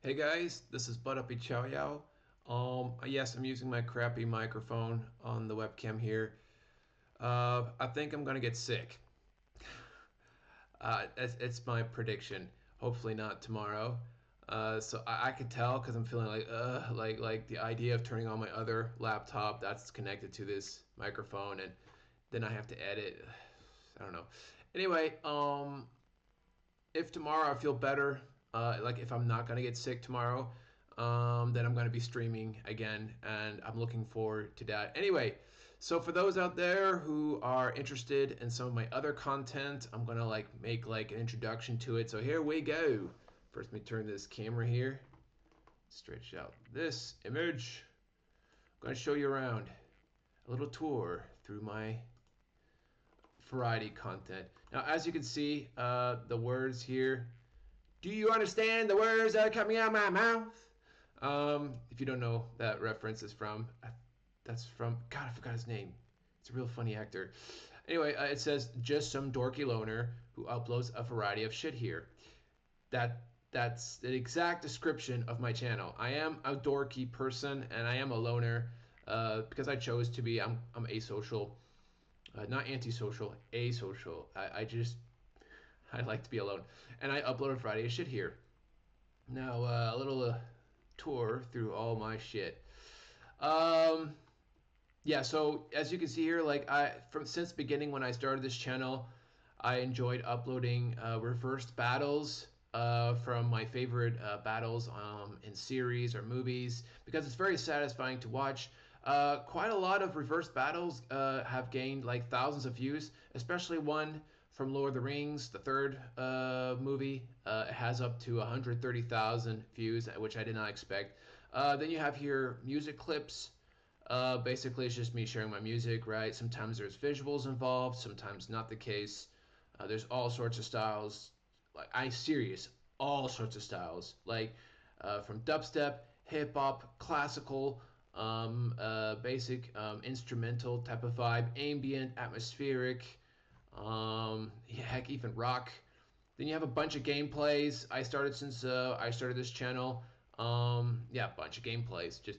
Hey guys, this is 𝐊𝑚. Yes, I'm using my crappy microphone on the webcam here. I think I'm gonna get sick. It's my prediction. Hopefully not tomorrow. So I could tell because I'm feeling like the idea of turning on my other laptop that's connected to this microphone, and then I have to edit. I don't know. Anyway, if tomorrow I feel better, like if I'm not gonna get sick tomorrow, then I'm gonna be streaming again, and I'm looking forward to that. Anyway, so for those out there who are interested in some of my other content, I'm gonna make an introduction to it. So here we go. First, let me turn this camera here, stretch out this image. I'm gonna show you around, a little tour through my variety content. Now, as you can see, the words here. Do you understand the words that are coming out of my mouth? If you don't know, that reference is from, that's from, God, I forgot his name. It's a real funny actor. Anyway, it says, just some dorky loner who uploads a variety of shit here. That's the exact description of my channel. I am a dorky person, and I am a loner because I chose to be. I'm asocial. Not antisocial, asocial. I like to be alone. And I upload a variety of shit here. Now, a little tour through all my shit. Yeah, so as you can see here, since beginning when I started this channel, I enjoyed uploading reversed battles from my favorite battles in series or movies because it's very satisfying to watch. Quite a lot of reverse battles have gained like thousands of views, especially one from Lord of the Rings, the third movie. It has up to 130,000 views, which I did not expect. Then you have here music clips. Basically, it's just me sharing my music, right? Sometimes there's visuals involved, sometimes not the case. There's all sorts of styles. All sorts of styles, from dubstep, hip hop, classical, basic instrumental type of vibe, ambient, atmospheric, heck, even rock. Then you have a bunch of gameplays. I started since I started this channel. Yeah, a bunch of gameplays, just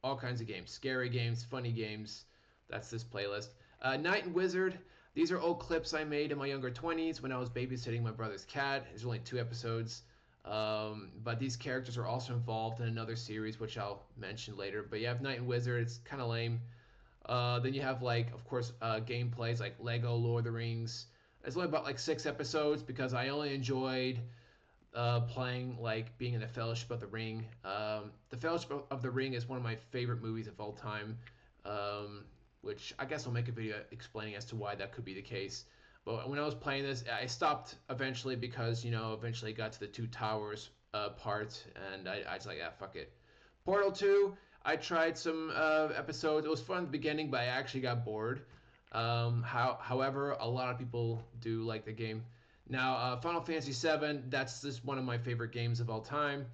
all kinds of games, scary games, funny games. That's this playlist. Knight and Wizard. These are old clips I made in my younger 20s when I was babysitting my brother's cat. There's only 2 episodes. But these characters are also involved in another series, which I'll mention later. But you have Knight and Wizard. It's kind of lame. Then you have, of course, gameplays like Lego Lord of the Rings. It's only about 6 episodes because I only enjoyed playing, being in the Fellowship of the Ring. The Fellowship of the Ring is one of my favorite movies of all time, which I guess I'll make a video explaining as to why that could be the case. But when I was playing this, I stopped eventually because, eventually got to the Two Towers part, and I was like, yeah, fuck it. Portal 2, I tried some episodes. It was fun at the beginning, but I actually got bored. However, a lot of people do like the game. Now, Final Fantasy VII, that's just one of my favorite games of all time.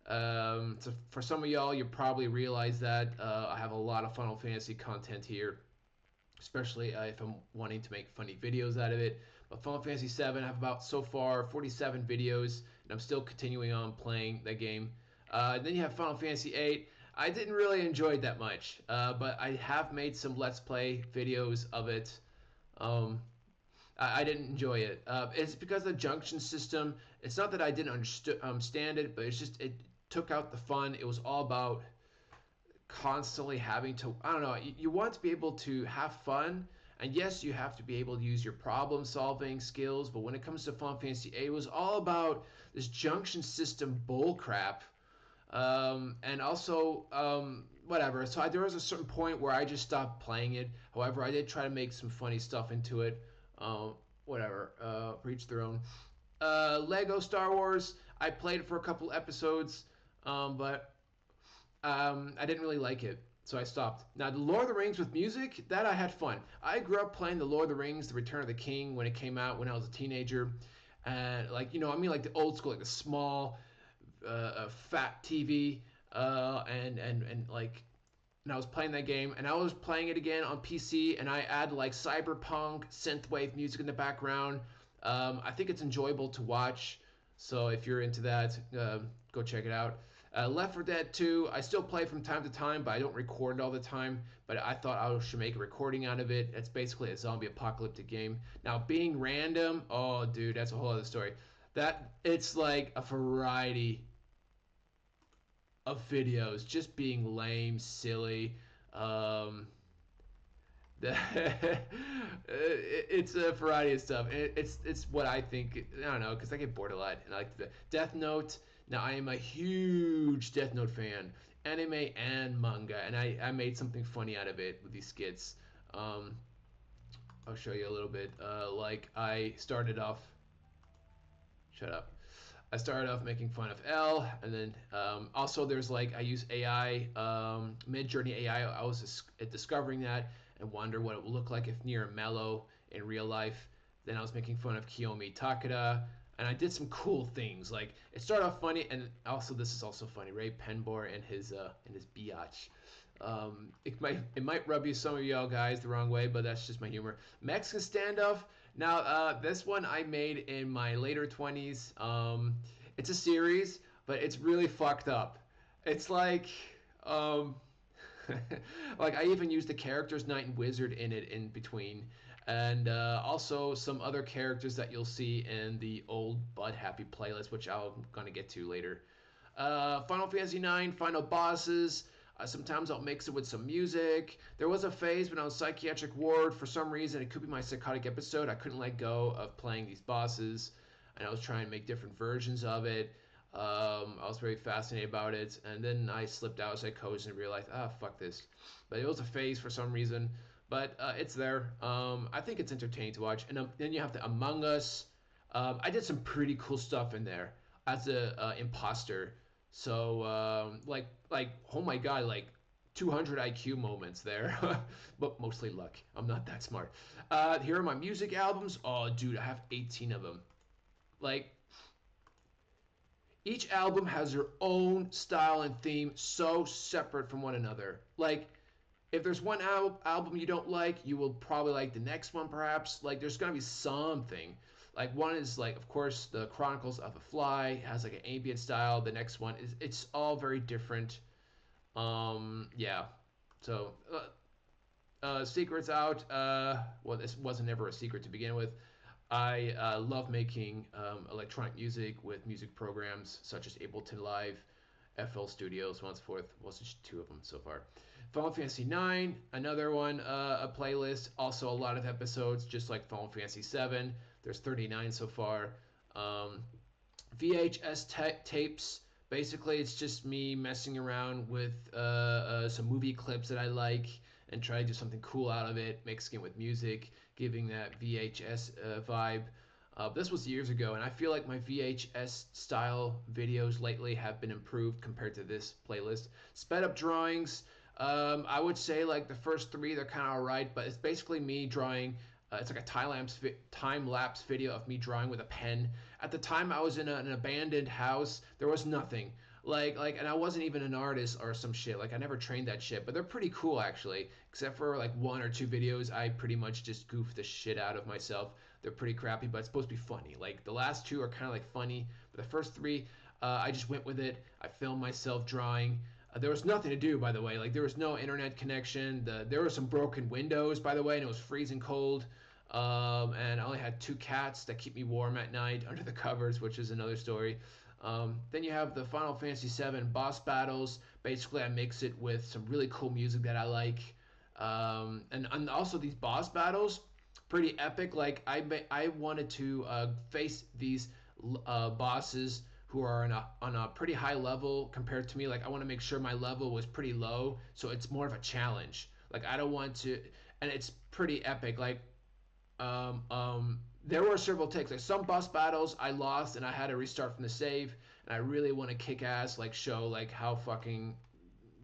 So for some of y'all, you probably realize that I have a lot of Final Fantasy content here, especially if I'm wanting to make funny videos out of it. But Final Fantasy VII, I have about, so far, 47 videos, and I'm still continuing on playing that game. Then you have Final Fantasy VIII. I didn't really enjoy it that much, but I have made some Let's Play videos of it. I didn't enjoy it. It's because of the junction system. It's not that I didn't understand it, but it's just it took out the fun. It was all about constantly having to, I don't know, you want to be able to have fun, and yes, you have to be able to use your problem solving skills, but when it comes to Final Fantasy VIII, it was all about this junction system bullcrap. And also, whatever. So there was a certain point where I just stopped playing it. However, I did try to make some funny stuff into it. Whatever. For each their own. Lego Star Wars. I played it for a couple episodes, but I didn't really like it, so I stopped. Now, the Lord of the Rings with music, that I had fun. I grew up playing the Lord of the Rings, The Return of the King, when it came out when I was a teenager. And, the old school, the small, fat TV, and I was playing that game, and I was playing it again on PC, and I add cyberpunk synthwave music in the background. I think it's enjoyable to watch, so if you're into that, Go check it out. Left 4 Dead 2, I still play from time to time, but I don't record it all the time. But I thought I should make a recording out of it. It's basically a zombie apocalyptic game. Now, being random, oh, dude, that's a whole other story. That it's like a variety of videos, just being lame, silly. Um, it's a variety of stuff. It's what I think. I don't know, because I get bored a lot. And I like the Death Note. Now I am a huge Death Note fan, anime and manga, and I made something funny out of it with these skits. Um, I'll show you a little bit. Like I started off. Shut up. I started off making fun of L, and then also there's like I use AI, Mid-Journey AI. I was discovering that and wonder what it would look like if near mellow in real life. Then I was making fun of Kiyomi Takeda, and I did some cool things. Like it started off funny, and also this is also funny. Ray Penbor and his biatch. It might rub you some of y'all guys the wrong way, but that's just my humor. Mexican standoff. Now this one I made in my later 20s. It's a series, but it's really fucked up. It's like um, like I even used the characters Knight and Wizard in it in between, and also some other characters that you'll see in the old Bud Happy playlist, which I'm gonna get to later. Final Fantasy IX, final bosses. Sometimes I'll mix it with some music. There was a phase when I was psychiatric ward. For some reason, it could be my psychotic episode. I couldn't let go of playing these bosses, and I was trying to make different versions of it. I was very fascinated about it, and then I slipped out of psychosis and realized, fuck this. But it was a phase for some reason. But it's there. I think it's entertaining to watch. And then you have the Among Us. I did some pretty cool stuff in there as a imposter. So like oh my god, like 200 IQ moments there, but mostly luck. I'm not that smart. Here are my music albums. Oh, dude, I have 18 of them. Like each album has their own style and theme, so separate from one another. Like if there's one album you don't like, you will probably like the next one, perhaps. Like there's gonna be something. Like one is like, of course, the Chronicles of a Fly it has like an ambient style. The next one is it's all very different. Yeah. So secrets out. Well, this wasn't ever a secret to begin with. I love making electronic music with music programs such as Ableton Live, FL Studio, so on and so forth. Well, it's just 2 of them so far. Final Fantasy IX, another one, a playlist. Also a lot of episodes, just like Final Fantasy VII. There's 39 so far. VHS tapes. Basically, it's just me messing around with some movie clips that I like and try to do something cool out of it, mixing it with music, giving that VHS vibe. This was years ago, and I feel like my VHS style videos lately have been improved compared to this playlist. Sped up drawings. I would say like the first 3 they're kind of alright, but it's basically me drawing. It's like a time lapse video of me drawing with a pen. At the time, I was in an abandoned house. There was nothing. And I wasn't even an artist or some shit. Like I never trained that shit, but they're pretty cool actually. Except for like 1 or 2 videos, I pretty much just goof the shit out of myself. They're pretty crappy, but it's supposed to be funny. Like the last 2 are kind of like funny, but the first 3, I just went with it. I filmed myself drawing. There was nothing to do, by the way. Like there was no internet connection. There were some broken windows, by the way, and it was freezing cold. And I only had 2 cats that keep me warm at night under the covers, which is another story. Then you have the Final Fantasy VII boss battles. Basically, I mix it with some really cool music that I like. And also these boss battles, pretty epic. Like I wanted to face these bosses who are on a pretty high level compared to me. Like I want to make sure my level was pretty low, so it's more of a challenge. Like I don't want to, and it's pretty epic. Like there were several takes. Like some boss battles I lost and I had to restart from the save, and I really want to kick ass, like show like how fucking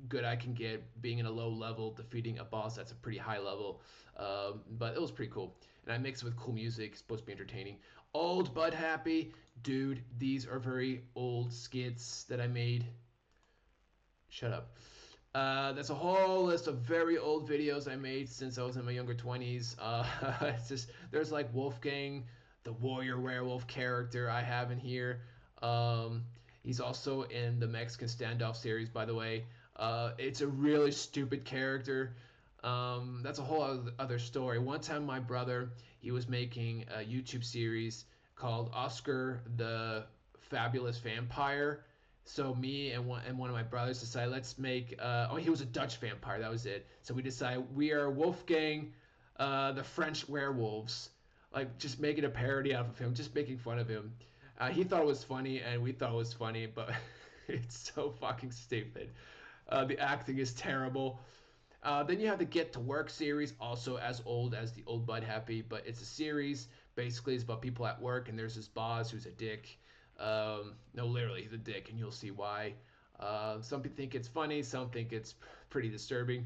good I can get being in a low level defeating a boss that's a pretty high level. But it was pretty cool, and I mixed it with cool music. It's supposed to be entertaining. Old but happy, dude. These are very old skits that I made. Shut up. That's a whole list of very old videos I made since I was in my younger 20s. It's just there's like Wolfgang, the warrior werewolf character I have in here. He's also in the Mexican Standoff series, by the way. It's a really stupid character. That's a whole other story. One time, my brother, he was making a YouTube series called Oscar the Fabulous Vampire. So me and one of my brothers decided, let's make. Oh, he was a Dutch vampire. That was it. So we decided we are Wolfgang, the French werewolves. Like just making a parody out of him, just making fun of him. He thought it was funny, and we thought it was funny, but it's so fucking stupid. The acting is terrible. Then you have the Get to Work series, also as old as the Old Bud Happy, but it's a series. Basically, it's about people at work, and there's this boss who's a dick. No, literally, he's a dick, and you'll see why. Some people think it's funny, some think it's pretty disturbing.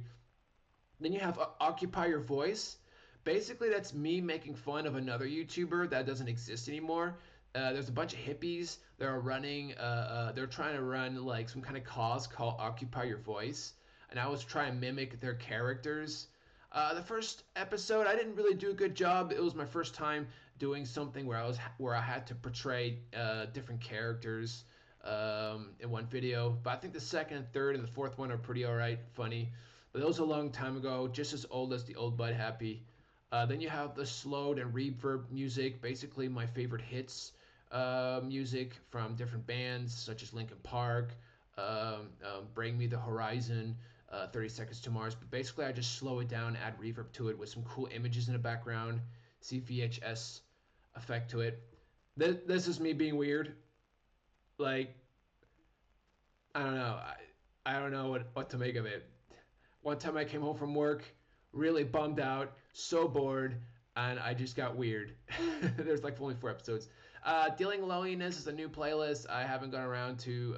Then you have Occupy Your Voice. Basically, that's me making fun of another YouTuber that doesn't exist anymore. There's a bunch of hippies that are running. They're trying to run like some kind of cause called Occupy Your Voice, and I was trying to mimic their characters. The first episode, I didn't really do a good job. It was my first time doing something where I had to portray different characters in one video. But I think the second and third and the fourth one are pretty alright, funny. But that was a long time ago, just as old as the Old Bud Happy. Then you have the slowed and reverb music, basically my favorite hits music from different bands such as Linkin Park, Bring Me the Horizon, 30 Seconds to Mars. But basically, I just slow it down, add reverb to it with some cool images in the background, see VHS effect to it. This is me being weird. Like, I don't know. I don't know what to make of it. One time I came home from work, really bummed out, so bored, and I just got weird. There's like only 4 episodes. Dealing Loneliness is a new playlist. I haven't gone around to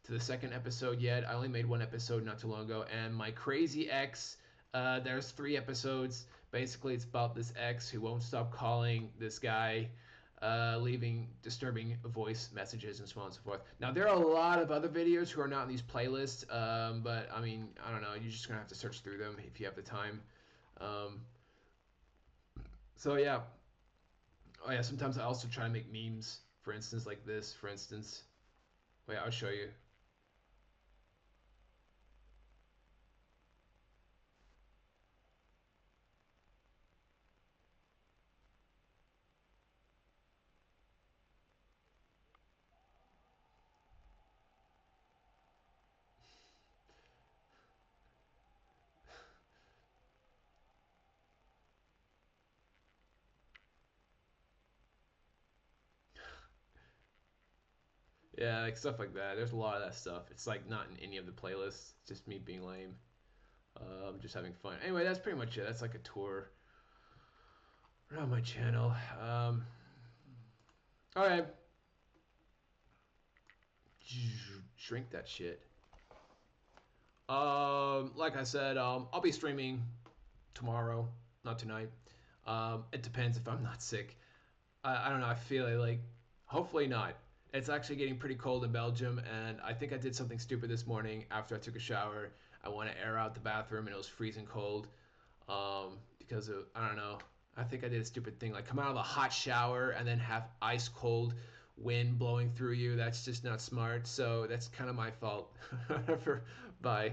the second episode yet. I only made 1 episode not too long ago. And My Crazy Ex, there's 3 episodes. Basically, it's about this ex who won't stop calling this guy, leaving disturbing voice messages and so on and so forth. Now, there are a lot of other videos who are not in these playlists, but I mean, I don't know. You're just going to have to search through them if you have the time. So, yeah. Oh, yeah, sometimes I also try to make memes, for instance, like this, for instance. Wait, I'll show you. Yeah, like stuff like that. There's a lot of that stuff. It's like not in any of the playlists. It's just me being lame. Just having fun. Anyway, that's pretty much it. That's like a tour around my channel. All right. Shrink that shit. Like I said, I'll be streaming tomorrow, not tonight. It depends if I'm not sick. I don't know. I feel like hopefully not. It's actually getting pretty cold in Belgium, and I think I did something stupid this morning after I took a shower. I want to air out the bathroom, and it was freezing cold. Because of, I don't know. I think I did a stupid thing, like come out of a hot shower and then have ice cold wind blowing through you. That's just not smart. So that's kind of my fault. Bye.